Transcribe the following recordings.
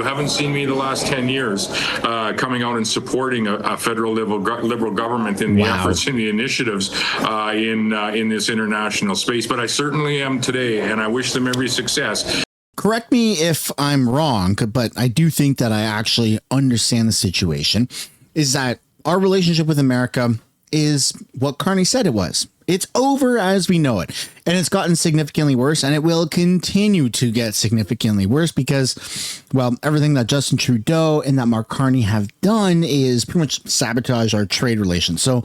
you haven't seen me the last 10 years coming out and supporting a federal liberal government in the efforts and the initiatives in this international space. But I certainly am today, and I wish them every success. Correct me if I'm wrong, but I do think that I actually understand the situation, is that our relationship with America is what Carney said it was. It's over as we know it, and it's gotten significantly worse, and it will continue to get significantly worse because, well, everything that Justin Trudeau and that Mark Carney have done is pretty much sabotage our trade relations. So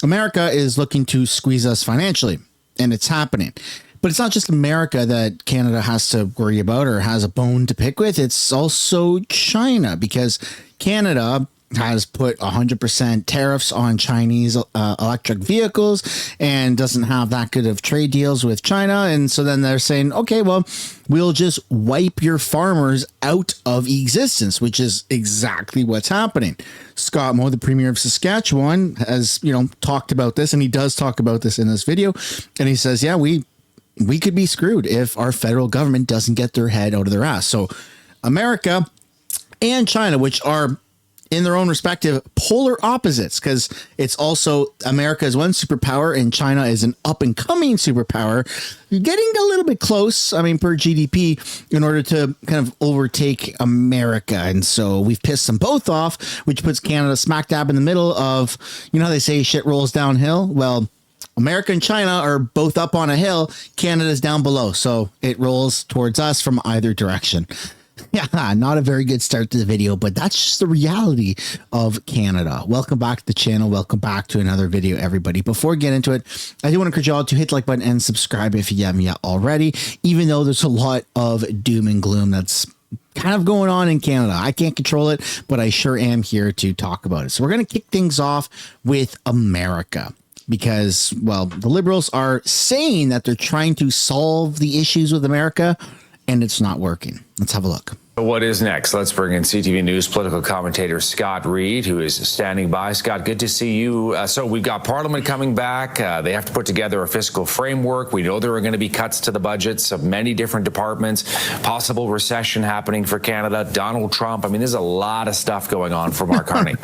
America is looking to squeeze us financially, and it's happening. But it's not just America that Canada has to worry about or has a bone to pick with. It's also China, because Canada has put 100% tariffs on Chinese electric vehicles and doesn't have that good of trade deals with China. And so then they're saying, okay, well, we'll just wipe your farmers out of existence, which is exactly what's happening. Scott Moe, the Premier of Saskatchewan, has, talked about this, and he does talk about this in this video. And he says, yeah, we could be screwed if our federal government doesn't get their head out of their ass. So America and China, which are in their own respective polar opposites, because it's also America is one superpower and China is an up and coming superpower, getting a little bit close, per GDP, in order to kind of overtake America. And so we've pissed them both off, which puts Canada smack dab in the middle of, how they say shit rolls downhill. Well, America and China are both up on a hill. Canada's down below. So it rolls towards us from either direction. Yeah, not a very good start to the video, but that's just the reality of Canada. Welcome back to the channel. Welcome back to another video, everybody. Before we get into it, I do want to encourage you all to hit the like button and subscribe if you haven't yet already, even though there's a lot of doom and gloom that's kind of going on in Canada. I can't control it, but I sure am here to talk about it. So we're going to kick things off with America, because, well, the Liberals are saying that they're trying to solve the issues with America, and it's not working. Let's have a look. What is next? Let's bring in CTV News political commentator Scott Reed, who is standing by. Scott, good to see you. So we've got Parliament coming back. They have to put together a fiscal framework. We know there are going to be cuts to the budgets of many different departments, possible recession happening for Canada, Donald Trump. There's a lot of stuff going on for Mark Carney.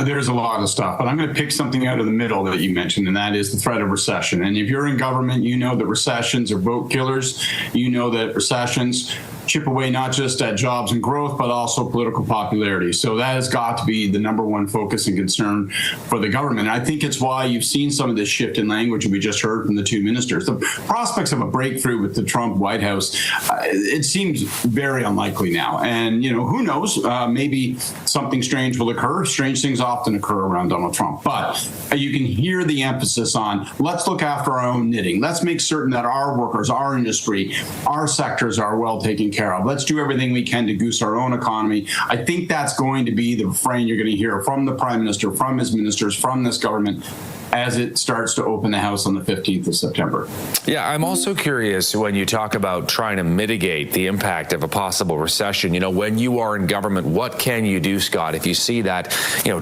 There's a lot of stuff, but I'm going to pick something out of the middle that you mentioned, and that is the threat of recession. And if you're in government, you know that recessions are vote killers. You know that recessions chip away not just at jobs and growth, but also political popularity. So that has got to be the number one focus and concern for the government. And I think it's why you've seen some of this shift in language we just heard from the two ministers. The prospects of a breakthrough with the Trump White House, it seems very unlikely now. And, who knows, maybe something strange will occur. Strange things often occur around Donald Trump. But you can hear the emphasis on, let's look after our own knitting. Let's make certain that our workers, our industry, our sectors are well taken care of. Let's do everything we can to goose our own economy. I think that's going to be the refrain you're going to hear from the Prime Minister, from his ministers, from this government, as it starts to open the House on the 15th of September. Yeah, I'm also curious when you talk about trying to mitigate the impact of a possible recession. When you are in government, what can you do, Scott, if you see that,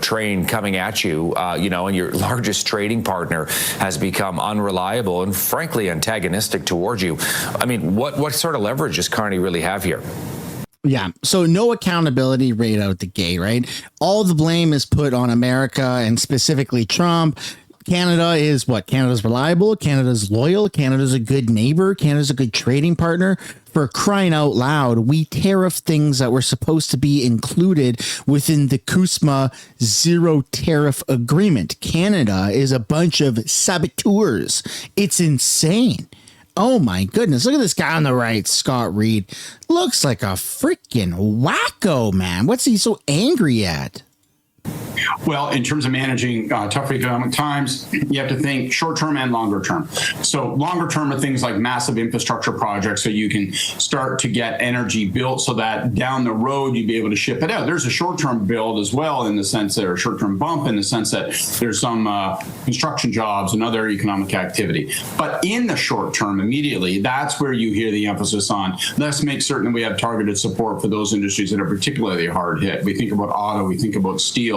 train coming at you, and your largest trading partner has become unreliable and frankly antagonistic towards you? What sort of leverage does Carney really have here? Yeah. So no accountability right out the gate, right? All the blame is put on America and specifically Trump. Canada is what? Canada's reliable. Canada's loyal. Canada's a good neighbor. Canada's a good trading partner. For crying out loud, we tariff things that were supposed to be included within the CUSMA zero tariff agreement. Canada is a bunch of saboteurs. It's insane. Oh my goodness. Look at this guy on the right, Scott Reed. Looks like a freaking wacko, man. What's he so angry at? Well, in terms of managing tough economic times, you have to think short term and longer term. So longer term are things like massive infrastructure projects so you can start to get energy built so that down the road you'd be able to ship it out. There's a short term build as well, in the sense that, or short term bump in the sense that there's some construction jobs and other economic activity. But in the short term, immediately, that's where you hear the emphasis on, let's make certain we have targeted support for those industries that are particularly hard hit. We think about auto, we think about steel.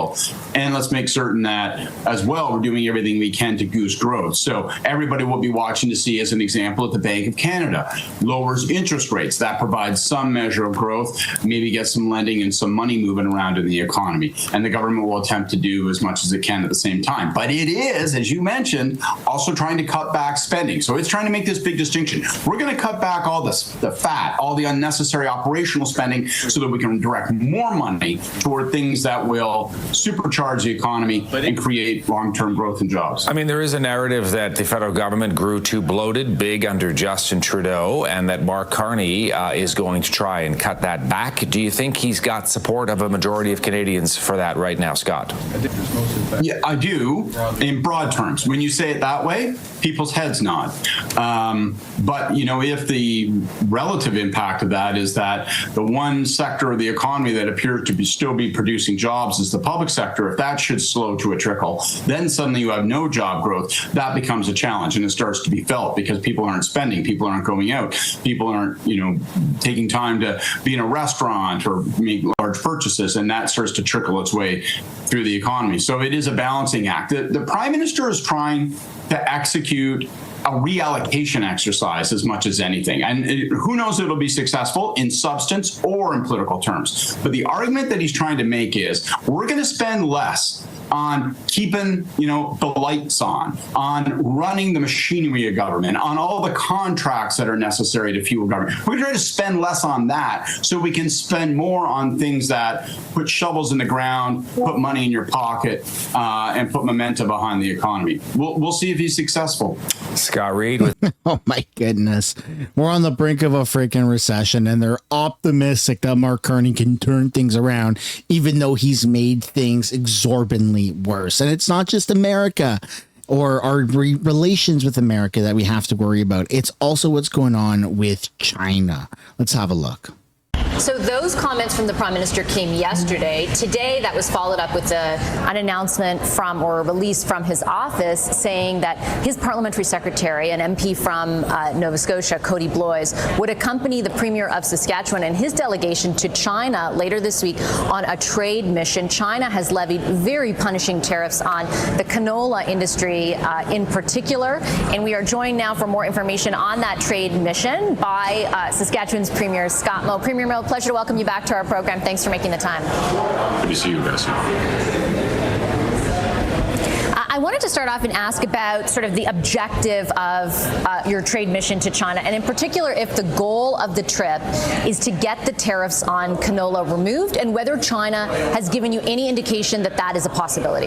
and let's make certain that as well we're doing everything we can to goose growth. So everybody will be watching to see, as an example, if the Bank of Canada lowers interest rates. That provides some measure of growth, maybe get some lending and some money moving around in the economy. And the government will attempt to do as much as it can at the same time. But it is, as you mentioned, also trying to cut back spending. So it's trying to make this big distinction. We're going to cut back all this, the fat, all the unnecessary operational spending, so that we can direct more money toward things that will supercharge the economy and create long-term growth and jobs. I mean, there is a narrative that the federal government grew too bloated, big under Justin Trudeau, and that Mark Carney is going to try and cut that back. Do you think he's got support of a majority of Canadians for that right now, Scott? Yeah, I do, in broad terms. When you say it that way, people's heads nod. But, you know, if the relative impact of that is that the one sector of the economy that appears to still be producing jobs is the public sector, if that should slow to a trickle, then suddenly you have no job growth. That becomes a challenge, and it starts to be felt because people aren't spending, people aren't going out, people aren't, you know, taking time to be in a restaurant or make large purchases, and that starts to trickle its way through the economy. So it is a balancing act. The Prime Minister is trying to execute a reallocation exercise as much as anything. And who knows if it'll be successful in substance or in political terms. But the argument that he's trying to make is we're going to spend less on keeping, you know, the lights on running the machinery of government, on all the contracts that are necessary to fuel government. We're going to try to spend less on that so we can spend more on things that put shovels in the ground, put money in your pocket, and put momentum behind the economy. We'll see if he's successful. Scott Reed with Oh my goodness. We're on the brink of a freaking recession, and they're optimistic that Mark Carney can turn things around, even though he's made things exorbitantly worse. And it's not just America or our relations with America that we have to worry about. It's also what's going on with China. Let's have a look. So those comments from the Prime Minister came yesterday. Today, that was followed up with an announcement from, or a release from his office, saying that his parliamentary secretary, an MP from Nova Scotia, Cody Bloys, would accompany the Premier of Saskatchewan and his delegation to China later this week on a trade mission. China has levied very punishing tariffs on the canola industry in particular. And we are joined now for more information on that trade mission by Saskatchewan's Premier Scott Moe. Premier Moe, pleasure to welcome you back to our program. Thanks for making the time. Good to see you, Bessie. I wanted to start off and ask about sort of the objective of your trade mission to China, and in particular, if the goal of the trip is to get the tariffs on canola removed, and whether China has given you any indication that that is a possibility.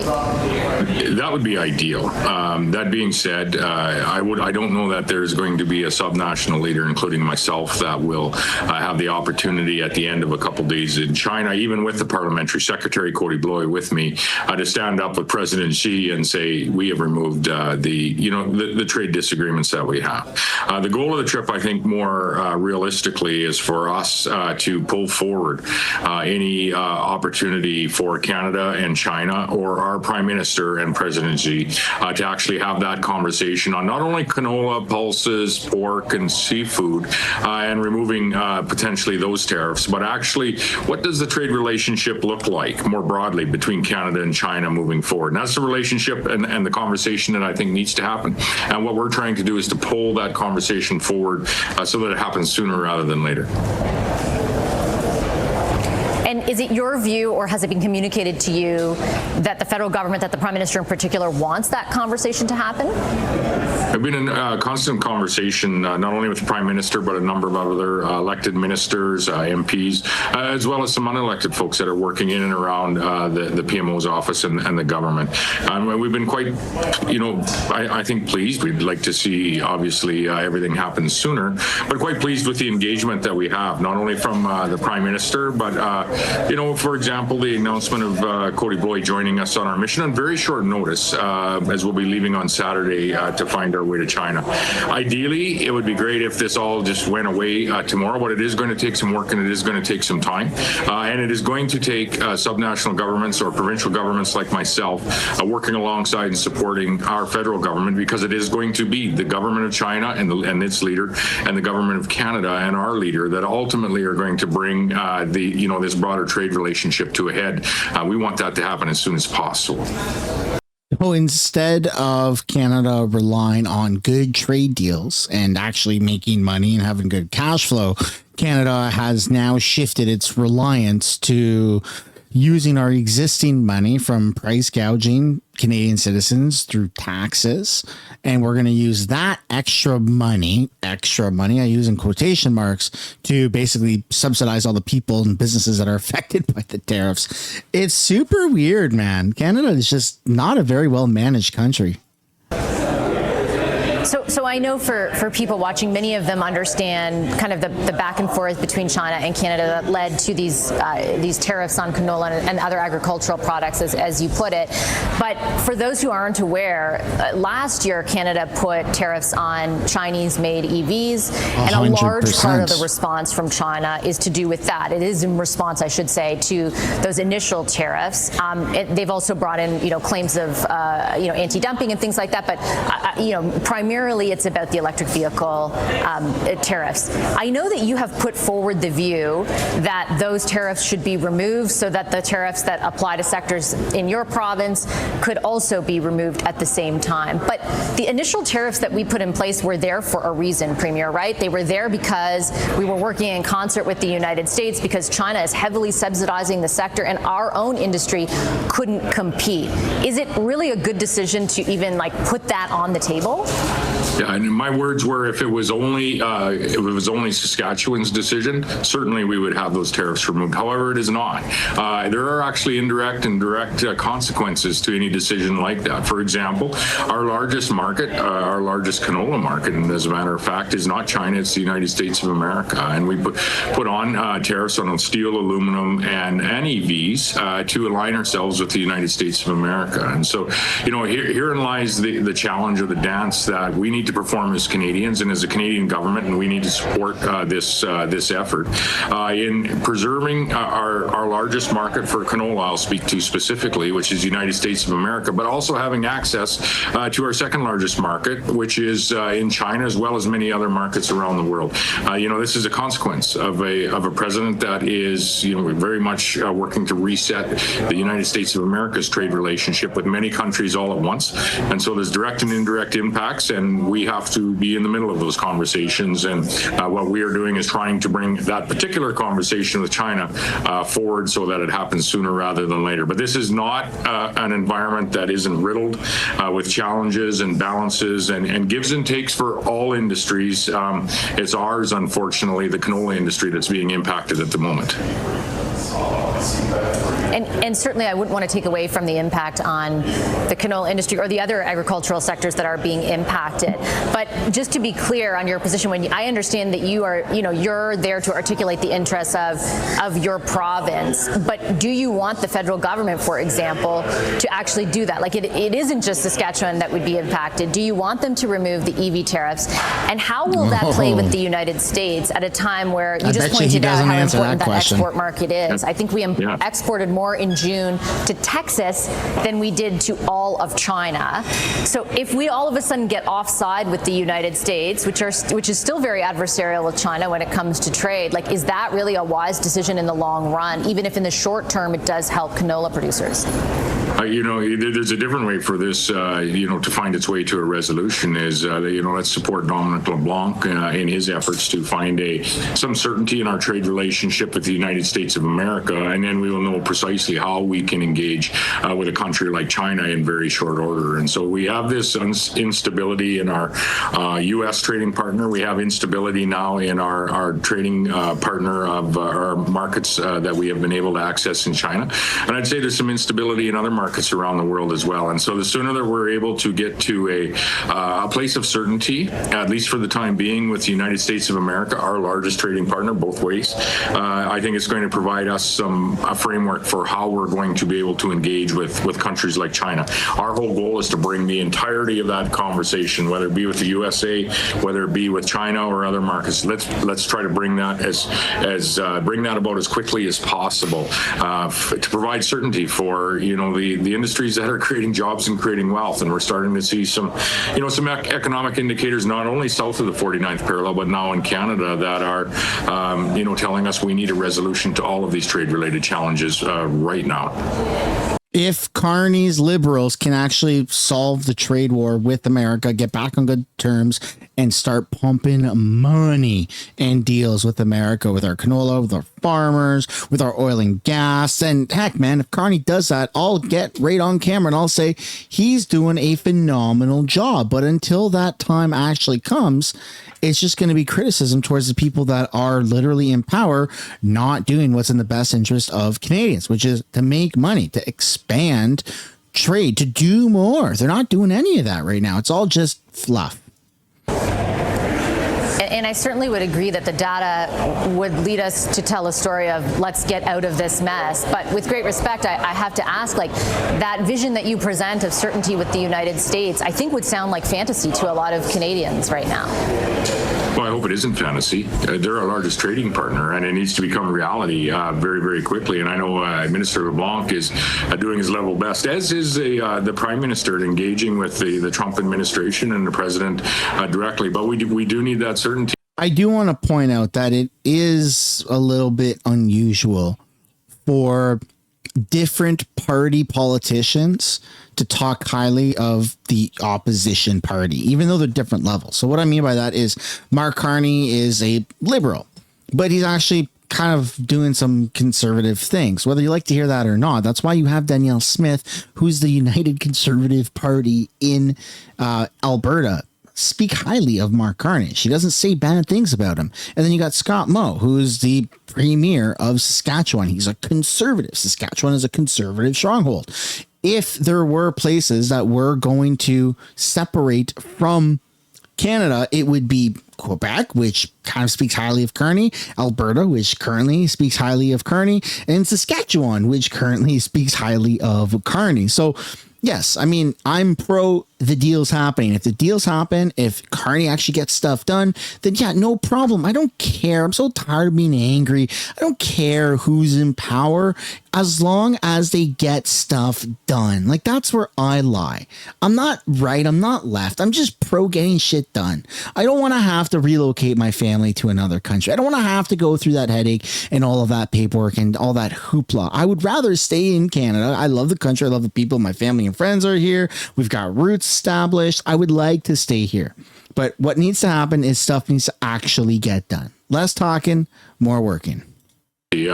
That would be ideal. That being said, I don't know that there's going to be a subnational leader, including myself, that will have the opportunity at the end of a couple days in China, even with the parliamentary secretary, Cody Bloy, with me, to stand up with President Xi and say, we have removed the trade disagreements that we have. The goal of the trip, I think, more realistically, is for us to pull forward any opportunity for Canada and China, or our Prime Minister and President Xi, to actually have that conversation on not only canola, pulses, pork, and seafood, and removing potentially those tariffs, but actually, what does the trade relationship look like more broadly between Canada and China moving forward? And that's the relationship and the conversation that I think needs to happen. And what we're trying to do is to pull that conversation forward so that it happens sooner rather than later. And is it your view, or has it been communicated to you, that the federal government, that the Prime Minister in particular, wants that conversation to happen? I've been in constant conversation, not only with the Prime Minister, but a number of other elected ministers, MPs, as well as some unelected folks that are working in and around the PMO's office and the government. We've been quite, I think, pleased. We'd like to see, obviously, everything happen sooner, but quite pleased with the engagement that we have, not only from the Prime Minister, but, for example, the announcement of Cody Bloy joining us on our mission on very short notice, as we'll be leaving on Saturday to find our way to China. Ideally, it would be great if this all just went away tomorrow, but it is going to take some work and it is going to take some time. And it is going to take subnational governments or provincial governments like myself working alongside and supporting our federal government, because it is going to be the government of China and its leader, and the government of Canada and our leader, that ultimately are going to bring this broader trade relationship to a head. We want that to happen as soon as possible. So instead of Canada relying on good trade deals and actually making money and having good cash flow, Canada has now shifted its reliance to using our existing money from price gouging Canadian citizens through taxes. And we're going to use that extra money, I use in quotation marks, to basically subsidize all the people and businesses that are affected by the tariffs. It's super weird, man. Canada is just not a very well managed country. So I know for people watching, many of them understand kind of the back and forth between China and Canada that led to these tariffs on canola and other agricultural products, as you put it. But for those who aren't aware, last year Canada put tariffs on Chinese-made EVs, 100%. And a large part of the response from China is to do with that. It is in response, I should say, to those initial tariffs. They've also brought in, claims of, anti-dumping and things like that. But, primarily it's about the electric vehicle tariffs. I know that you have put forward the view that those tariffs should be removed so that the tariffs that apply to sectors in your province could also be removed at the same time. But the initial tariffs that we put in place were there for a reason, Premier, right? They were there because we were working in concert with the United States, because China is heavily subsidizing the sector and our own industry couldn't compete. Is it really a good decision to even put that on the table? Yeah, and my words were, if it was only Saskatchewan's decision, certainly we would have those tariffs removed. However, it is not. There are actually indirect and direct consequences to any decision like that. For example, our largest market, our largest canola market, and as a matter of fact, is not China; it's the United States of America. And we put on tariffs on steel, aluminum, and EVs to align ourselves with the United States of America. And so, herein lies the challenge of the dance that we need to perform as Canadians and as a Canadian government, and we need to support this effort in preserving our largest market for canola. I'll speak to specifically, which is the United States of America, but also having access to our second largest market, which is in China, as well as many other markets around the world. This is a consequence of a president that is very much working to reset the United States of America's trade relationship with many countries all at once, and so there's direct and indirect impacts, and we have to be in the middle of those conversations. And what we are doing is trying to bring that particular conversation with China forward so that it happens sooner rather than later. But this is not an environment that isn't riddled with challenges and balances and gives and takes for all industries. It's ours, unfortunately, the canola industry, that's being impacted at the moment. And certainly I wouldn't want to take away from the impact on the canola industry or the other agricultural sectors that are being impacted. But just to be clear on your position, I understand that you're there to articulate the interests of your province, but do you want the federal government, for example, to actually do that? It isn't just Saskatchewan that would be impacted. Do you want them to remove the EV tariffs? And how will that play with the United States at a time where you just pointed out how important that export market is? I think we exported more in June to Texas than we did to all of China. So if we all of a sudden get offside with the United States, which is still very adversarial with China when it comes to trade, is that really a wise decision in the long run, even if in the short term it does help canola producers? There's a different way for this, to find its way to a resolution. Let's support Dominic LeBlanc in his efforts to find some certainty in our trade relationship with the United States of America, and then we will know precisely how we can engage with a country like China in very short order. And so we have this instability in our U.S. trading partner. We have instability now in our trading partner of our markets that we have been able to access in China. And I'd say there's some instability in other markets around the world as well. And so the sooner that we're able to get to a place of certainty, at least for the time being, with the United States of America, our largest trading partner, both ways, I think it's going to provide us a framework for how we're going to be able to engage with countries like China. Our whole goal is to bring the entirety of that conversation, whether it be with the USA, whether it be with China or other markets. Let's try to bring that bring that about as quickly as possible to provide certainty for the industries that are creating jobs and creating wealth. And we're starting to see some economic indicators, not only south of the 49th parallel, but now in Canada, that are telling us we need a resolution to all of these trade-related trade-related challenges right now. If Carney's liberals can actually solve the trade war with America, get back on good terms, and start pumping money and deals with America, with our canola, with our farmers, with our oil and gas, and heck, man, if Carney does that, I'll get right on camera and I'll say he's doing a phenomenal job. But until that time actually comes, it's just going to be criticism towards the people that are literally in power, not doing what's in the best interest of Canadians, which is to make money, to expand trade, to do more. They're not doing any of that right now. It's all just fluff. And I certainly would agree that the data would lead us to tell a story of let's get out of this mess. But with great respect, I have to ask, like, that vision that you present of certainty with the United States, I think would sound like fantasy to a lot of Canadians right now. Well, I hope it isn't fantasy. They're our largest trading partner, and it needs to become reality very, very quickly. And I know Minister LeBlanc is doing his level best, as is the Prime Minister, engaging with the Trump administration and the President directly. But we do need that certainty. I do want to point out that it is a little bit unusual for different party politicians to talk highly of the opposition party, even though they're different levels. So what I mean by that is Mark Carney is a liberal, but he's actually kind of doing some conservative things, whether you like to hear that or not. That's why you have Danielle Smith, who's the United Conservative Party in Alberta, speak highly of Mark Carney. She doesn't say bad things about him. And then you got Scott Moe, who's the premier of Saskatchewan. He's a conservative. Saskatchewan is a conservative stronghold. If there were places that were going to separate from Canada, it would be Quebec, which kind of speaks highly of Carney, Alberta, which currently speaks highly of Carney, and Saskatchewan, which currently speaks highly of Carney. So yes, I mean, I'm pro the deals happening. If the deals happen, if Carney actually gets stuff done, then yeah, no problem. I don't care. I'm so tired of being angry. I don't care who's in power as long as they get stuff done. Like, that's where I lie. I'm not right. I'm not left. I'm just pro getting shit done. I don't want to have to relocate my family to another country. I don't want to have to go through that headache and all of that paperwork and all that hoopla. I would rather stay in Canada. I love the country. I love the people. My family and friends are here. We've got roots established. I would like to stay here. But what needs to happen is stuff needs to actually get done. Less talking, more working. We've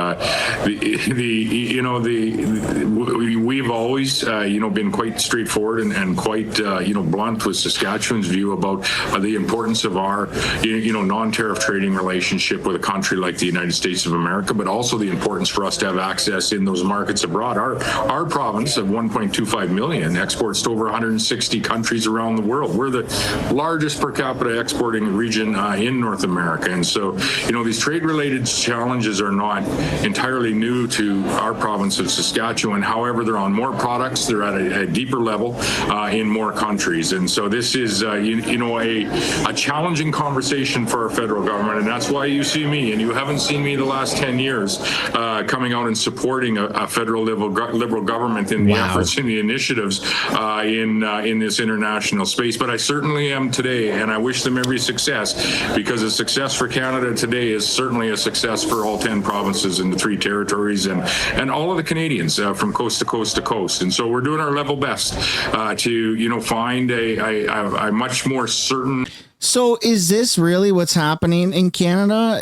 always been quite straightforward and quite blunt with Saskatchewan's view about the importance of our non-tariff trading relationship with a country like the United States of America, but also the importance for us to have access in those markets abroad. Our province of 1.25 million exports to over 160 countries around the world. We're the largest per capita exporting region in North America, and so these trade-related challenges are not entirely new to our province of Saskatchewan. However, they're on more products, they're at a deeper level in more countries. And so this is, a challenging conversation for our federal government. And that's why you see me, and you haven't seen me the last 10 years, coming out and supporting a federal liberal government in the efforts and the initiatives in this international space. But I certainly am today, and I wish them every success, because a success for Canada today is certainly a success for all 10 provinces in the 3 territories and all of the Canadians from coast to coast to coast. And so we're doing our level best to find a much more certain. So is this really what's happening in Canada?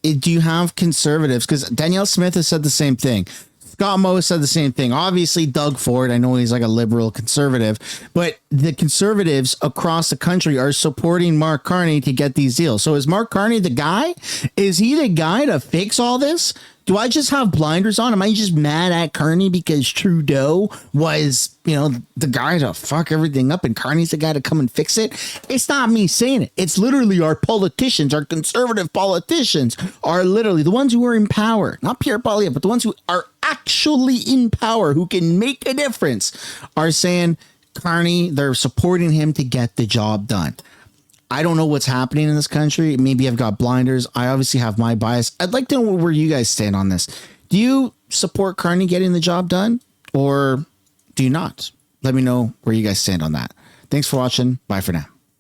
Do you have conservatives? Because Danielle Smith has said the same thing. Scott Moe said the same thing. Obviously, Doug Ford, I know he's like a liberal conservative, but the conservatives across the country are supporting Mark Carney to get these deals. So is Mark Carney the guy? Is he the guy to fix all this? Do I just have blinders on? Am I just mad at Carney because Trudeau was, the guy to fuck everything up and Carney's the guy to come and fix it? It's not me saying it. It's literally our politicians, our conservative politicians are literally the ones who are in power, not Pierre Poilievre, but the ones who are actually in power, who can make a difference, are saying Carney, they're supporting him to get the job done. I don't know what's happening in this country. Maybe I've got blinders. I obviously have my bias. I'd like to know where you guys stand on this. Do you support Carney getting the job done, or do you not? Let me know where you guys stand on that. Thanks for watching. Bye for now.